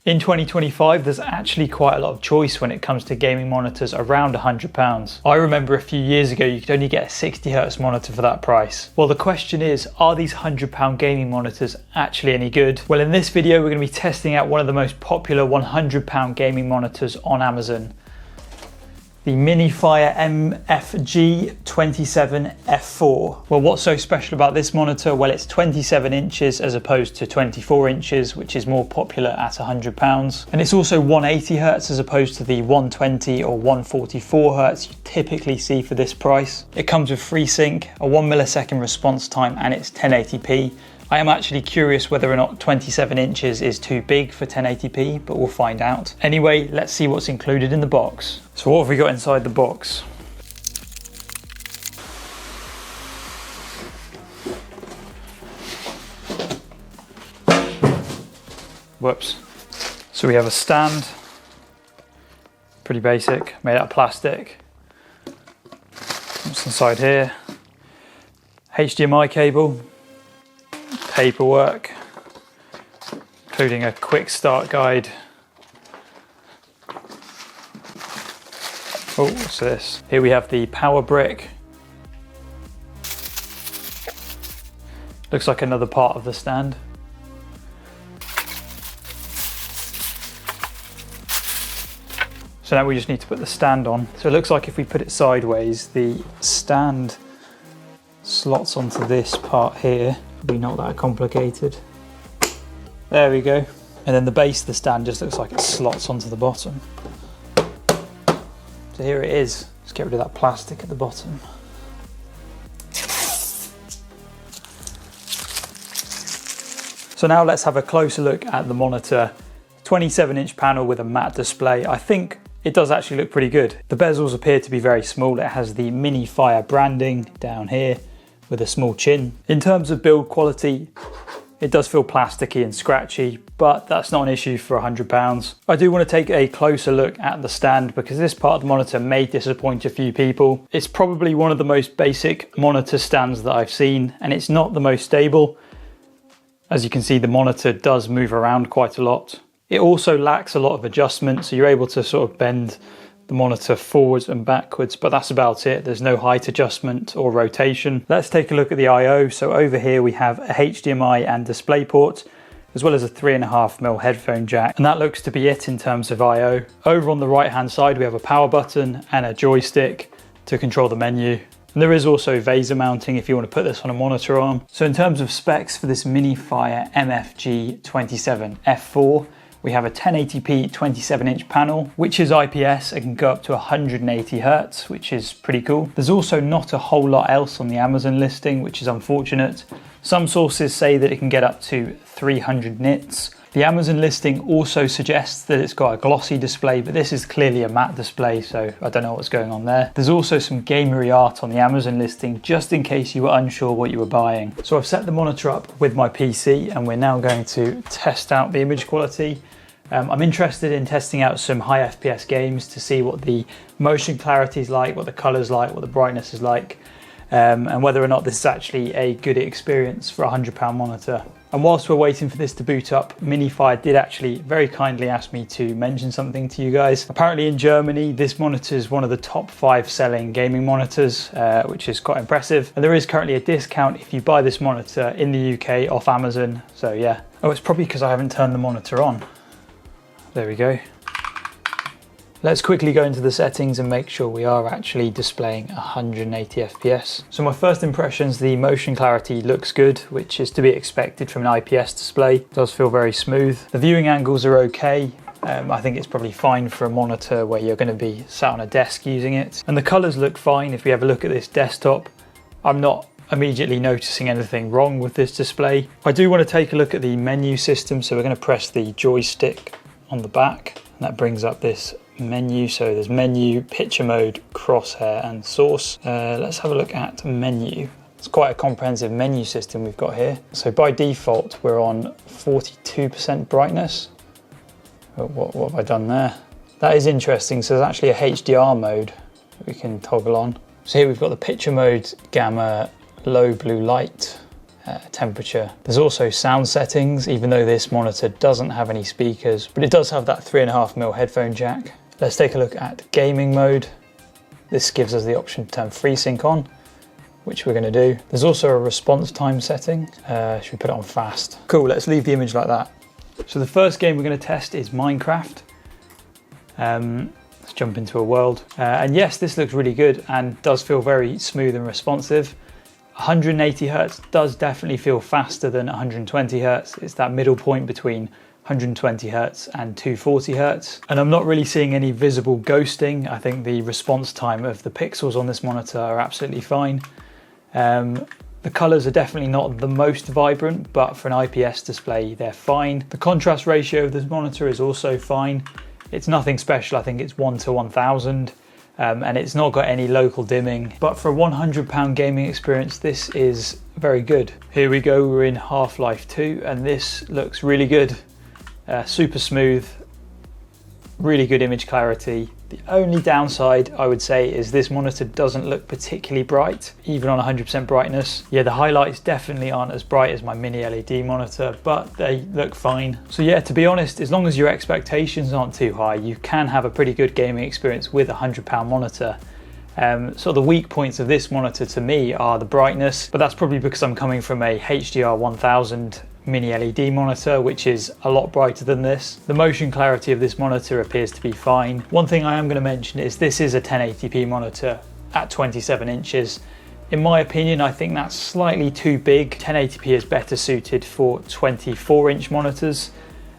In 2025, there's actually quite a lot of choice when it comes to gaming monitors around £100. I remember a few years ago you could only get a 60Hz monitor for that price. Well, the question is, are these £100 gaming monitors actually any good? Well, in this video we're going to be testing out one of the most popular £100 gaming monitors on Amazon. The Minifire MFG27F4. Well, what's so special about this monitor? Well, it's 27 inches as opposed to 24 inches, which is more popular at £100. And it's also 180Hz as opposed to the 120 or 144Hz you typically see for this price. It comes with FreeSync, a 1 millisecond response time, and it's 1080p. I am actually curious whether or not 27 inches is too big for 1080p, but we'll find out. Anyway, let's see what's included in the box. So what have we got inside the box? Whoops. So we have a stand, pretty basic, made out of plastic. What's inside here? HDMI cable. Paperwork, including a quick start guide. Oh, what's this? Here we have the power brick. Looks like another part of the stand. So now we just need to put the stand on. So it looks like if we put it sideways, the stand slots onto this part here. Probably not that complicated. There we go. And then the base of the stand just looks like it slots onto the bottom. So here it is. Let's get rid of that plastic at the bottom. So now let's have a closer look at the monitor. 27-inch panel with a matte display. I think it does actually look pretty good. The bezels appear to be very small. It has the Minifire branding down here with a small chin. In terms of build quality, it does feel plasticky and scratchy, but that's not an issue for £100. I do want to take a closer look at the stand because this part of the monitor may disappoint a few people. It's probably one of the most basic monitor stands that I've seen, and it's not the most stable. As you can see, the monitor does move around quite a lot. It also lacks a lot of adjustment, so you're able to sort of bend the monitor forwards and backwards, but that's about it. There's no height adjustment or rotation. Let's take a look at the I/O. So over here we have a HDMI and display port, as well as a 3.5mm headphone jack. And that looks to be it in terms of I/O. Over on the right hand side, we have a power button and a joystick to control the menu. And there is also VESA mounting if you want to put this on a monitor arm. So in terms of specs for this Minifire MFG27F4, we have a 1080p 27-inch panel, which is IPS and can go up to 180Hz, which is pretty cool. There's also not a whole lot else on the Amazon listing, which is unfortunate. Some sources say that it can get up to 300 nits. The Amazon listing also suggests that it's got a glossy display, but this is clearly a matte display, so I don't know what's going on there. There's also some gamery art on the Amazon listing, just in case you were unsure what you were buying. So I've set the monitor up with my PC, and we're now going to test out the image quality. I'm interested in testing out some high FPS games to see what the motion clarity is like, what the colors like, what the brightness is like, and whether or not this is actually a good experience for a £100 monitor. And whilst we're waiting for this to boot up, Minifire did actually very kindly ask me to mention something to you guys. Apparently in Germany, this monitor is one of the top 5 selling gaming monitors, which is quite impressive. And there is currently a discount if you buy this monitor in the UK off Amazon. So yeah. Oh, it's probably because I haven't turned the monitor on. There we go. Let's quickly go into the settings and make sure we are actually displaying 180 FPS. So my first impressions, the motion clarity looks good, which is to be expected from an IPS display. It does feel very smooth. The viewing angles are okay. I think it's probably fine for a monitor where you're going to be sat on a desk using it. And the colors look fine. If we have a look at this desktop, I'm not immediately noticing anything wrong with this display. I do want to take a look at the menu system. So we're going to press the joystick on the back, and that brings up this menu. So there's menu, picture mode, crosshair and source. Let's have a look at menu. It's quite a comprehensive menu system we've got here. So by default we're on 42% brightness. What have I done there? That is interesting. So there's actually a HDR mode that we can toggle on. So here we've got the picture mode, gamma, low blue light, temperature. There's also sound settings, even though this monitor doesn't have any speakers, but it does have that 3.5mm headphone jack. Let's take a look at gaming mode. This gives us the option to turn FreeSync on, which we're going to do. There's also a response time setting. Should we put it on fast? Cool, let's leave the image like that. So the first game we're going to test is Minecraft. Let's jump into a world. And yes, this looks really good and does feel very smooth and responsive. 180 Hertz does definitely feel faster than 120 Hertz. It's that middle point between 120 Hertz and 240 Hertz. And I'm not really seeing any visible ghosting. I think the response time of the pixels on this monitor are absolutely fine. The colours are definitely not the most vibrant, but for an IPS display, they're fine. The contrast ratio of this monitor is also fine. It's nothing special. I think it's 1 to 1000. And it's not got any local dimming, but for a £100 gaming experience, this is very good. Here we go, we're in Half-Life 2, and this looks really good. Super smooth, really good image clarity. The only downside I would say is this monitor doesn't look particularly bright, even on 100% brightness. Yeah, the highlights definitely aren't as bright as my mini LED monitor, but they look fine. So yeah, to be honest, as long as your expectations aren't too high, you can have a pretty good gaming experience with a £100 monitor. So the weak points of this monitor to me are the brightness, but that's probably because I'm coming from a HDR 1000 mini LED monitor, which is a lot brighter than this. The motion clarity of this monitor appears to be fine. One thing I am going to mention is this is a 1080p monitor at 27 inches. In my opinion, I think that's slightly too big. 1080p is better suited for 24-inch monitors,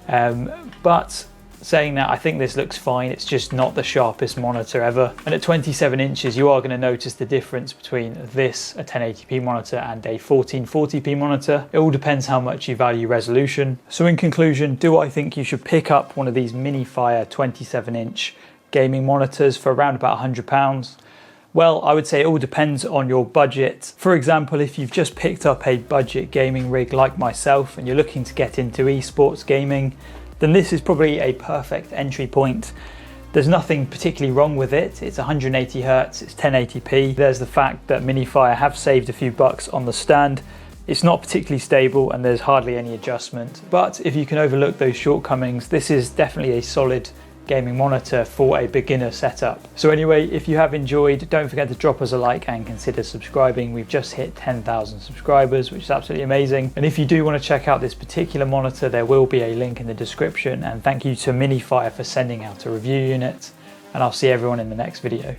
but saying that, I think this looks fine. It's just not the sharpest monitor ever. And at 27 inches, you are going to notice the difference between this, a 1080p monitor, and a 1440p monitor. It all depends how much you value resolution. So in conclusion, do I think you should pick up one of these Minifire 27-inch gaming monitors for around about £100? Well, I would say it all depends on your budget. For example, if you've just picked up a budget gaming rig like myself and you're looking to get into esports gaming, then this is probably a perfect entry point. There's nothing particularly wrong with it. It's 180 Hertz, it's 1080p. There's the fact that Minifire have saved a few bucks on the stand. It's not particularly stable and there's hardly any adjustment. But if you can overlook those shortcomings, this is definitely a solid gaming monitor for a beginner setup. So anyway, if you have enjoyed, don't forget to drop us a like and consider subscribing. We've just hit 10,000 subscribers, which is absolutely amazing. And if you do want to check out this particular monitor, there will be a link in the description. And thank you to Minifire for sending out a review unit. And I'll see everyone in the next video.